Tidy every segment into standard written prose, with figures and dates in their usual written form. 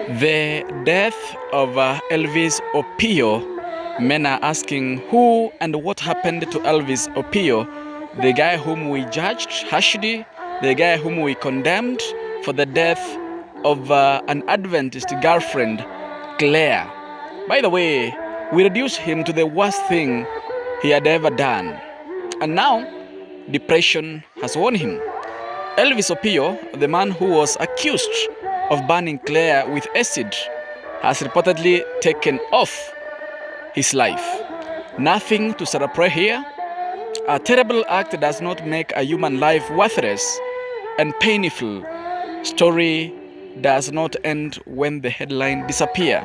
The death of Elvis Opio, men are asking who and what happened to Elvis Opio, the guy whom we judged harshly, the guy whom we condemned for the death of an Adventist girlfriend, Claire. By the way, we reduced him to the worst thing he had ever done. And now, depression has won him. Elvis Opio, the man who was accused of burning Claire with acid, has reportedly taken off his life. Nothing to celebrate here. A terrible act does not make a human life worthless and painful. Story does not end when the headline disappears.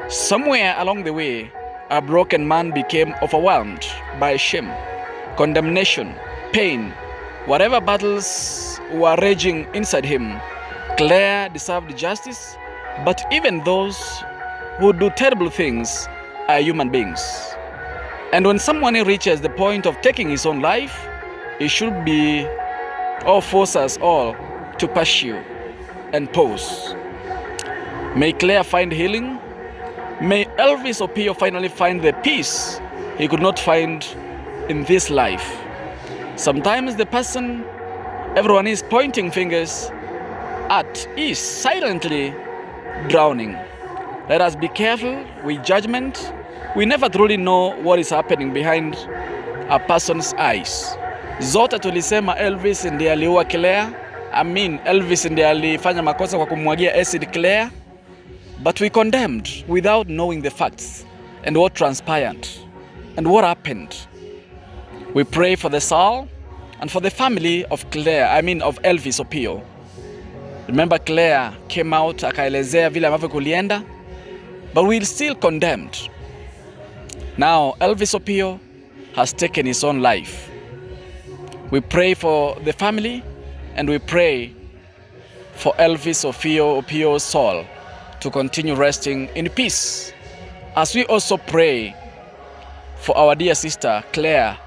Somewhere along the way, a broken man became overwhelmed by shame, condemnation, pain, whatever battles were raging inside him. Claire deserved justice, but even those who do terrible things are human beings. And when someone reaches the point of taking his own life, it should be force us all to pursue and pause. May Claire find healing. May Elvis Opio finally find the peace he could not find in this life. Sometimes the person everyone is pointing fingers at is silently drowning. Let us be careful with judgment. We never truly know what is happening behind a person's eyes. Zote tulisema Elvis ndiye aliua Claire. Elvis ndiye alifanya makosa kwa kumwagia acid Claire. But we condemned without knowing the facts and what transpired and what happened. We pray for the soul and for the family of Claire, of Elvis Opio. Remember, Claire came out akaelezea vile ambavyo kulienda, but we still condemned. Now Elvis Opio has taken his own life. We pray for the family and we pray for Elvis Opio's soul to continue resting in peace, as we also pray for our dear sister Claire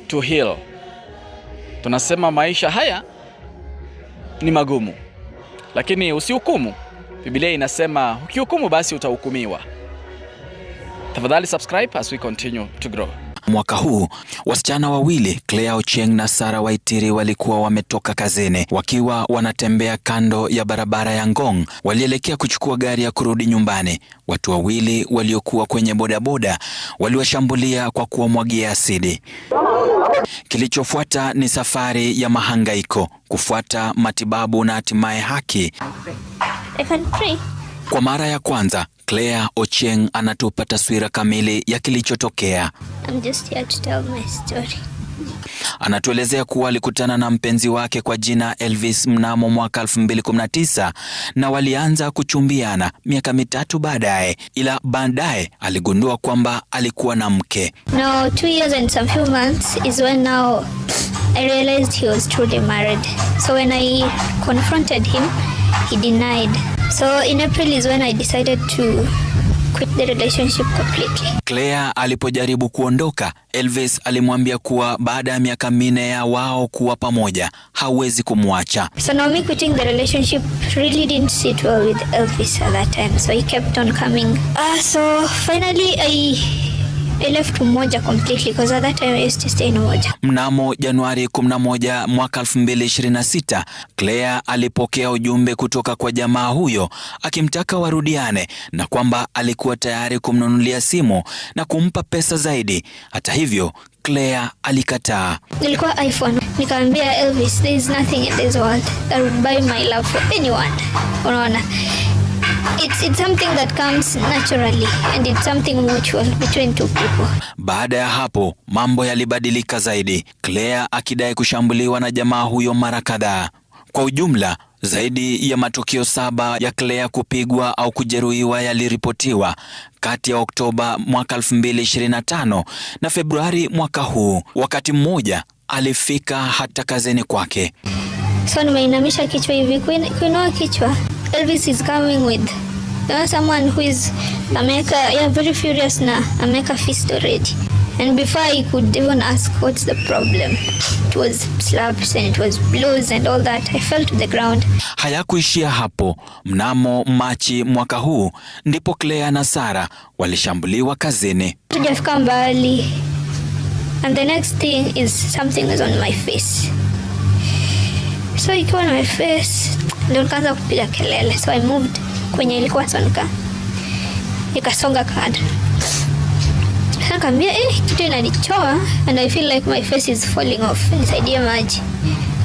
to heal. Tunasema maisha haya ni magumu, lakini usihukumu. Biblia inasema ukihukumu basi utahukumiwa. Tafadhali subscribe as we continue to grow. Mwaka huu wasichana wawili, Claire Ochieng na Sarah Waitiri, walikuwa wametoka kazini. Wakiwa wanatembea kando ya barabara ya Ngong, walielekea kuchukua gari ya kurudi nyumbani. Watu wawili waliokuwa kwenye bodaboda waliwashambulia kwa kuwamwagia asidi. Kilichofuata ni safari ya mahangaiko, kufuata matibabu na hatimaye haki. Kwa mara ya kwanza, Claire Ochieng anatupa taswira kamili ya kilichotokea. I'm just here to tell my story. Anatuelezea kuwa alikutana na mpenzi wake kwa jina Elvis mnamo mwaka 2019 na walianza kuchumbiana miaka mitatu baadaye, ila baadaye aligundua kwamba alikuwa na mke. Now 2 years and some few months is when now I realized he was truly married. So when I confronted him, he denied. So in April is when I decided to quit the relationship completely. Claire alipojaribu kuondoka, Elvis alimwambia kuwa baada ya miaka 4 ya wao kuwa pamoja, hawezi kumwacha. So now me quitting the relationship really didn't sit well with Elvis at that time. So he kept on coming. So finally I left Umoja completely because at that time I used to stay in Umoja. Mnamo Januari 11 mwaka 2026, Claire alipokea ujumbe kutoka kwa jamaa huyo akimtaka warudiane na kwamba alikuwa tayari kumnunulia simu na kumpa pesa zaidi. Hata hivyo, Claire alikataa. Nilikuwa iPhone. Nikamwambia Elvis, there is nothing in this world that would buy my love for anyone. Unaona? It's something that comes naturally and it's something mutual between two people. Baada ya hapo, mambo yalibadilika zaidi. Claire akidai kushambuliwa na jamaa huyo mara kadhaa. Kwa ujumla, zaidi ya matukio 7 ya Claire kupigwa au kujeruhiwa yaliripotiwa kati ya Oktoba mwaka 2025 na Februari mwaka huu. Wakati mmoja alifika hata kazini kwake. So nimeinamisha kichwa hivi, kuinua kichwa. Elvis is coming with someone who is very furious na ameka fist already. And before I could even ask what's the problem, it was slaps and it was blows and all that. I fell to the ground. Hayakuishia hapo. Mnamo Machi mwaka huu ndipo Claire na Sarah walishambuliwa kazini. Tujafika mbali. And the next thing is something was on my face. So ikiwa on my face, ndio nikaanza kupiga kelele. So I moved kwenye ilikuwa sonika. Nikasonga kando. Nikamwambia kitu inanichoa and I feel like my face is falling off. Nisaidie maji.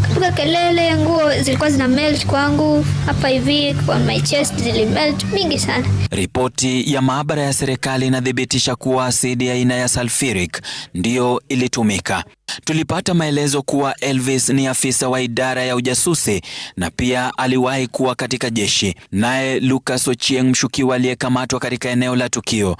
Kapiga kelele, nguo zilikuwa zina melt kwangu hapa hivi, on my chest zili melt mingi sana. Ripoti ya maabara ya serikali inathibitisha kuwa asidi aina ya sulfuric ndiyo ilitumika. Tulipata maelezo kuwa Elvis ni afisa wa idara ya ujasusi na pia aliwahi kuwa katika jeshi. Naye Lucas Ochieng, mshukiwa aliyekamatwa katika eneo la tukio,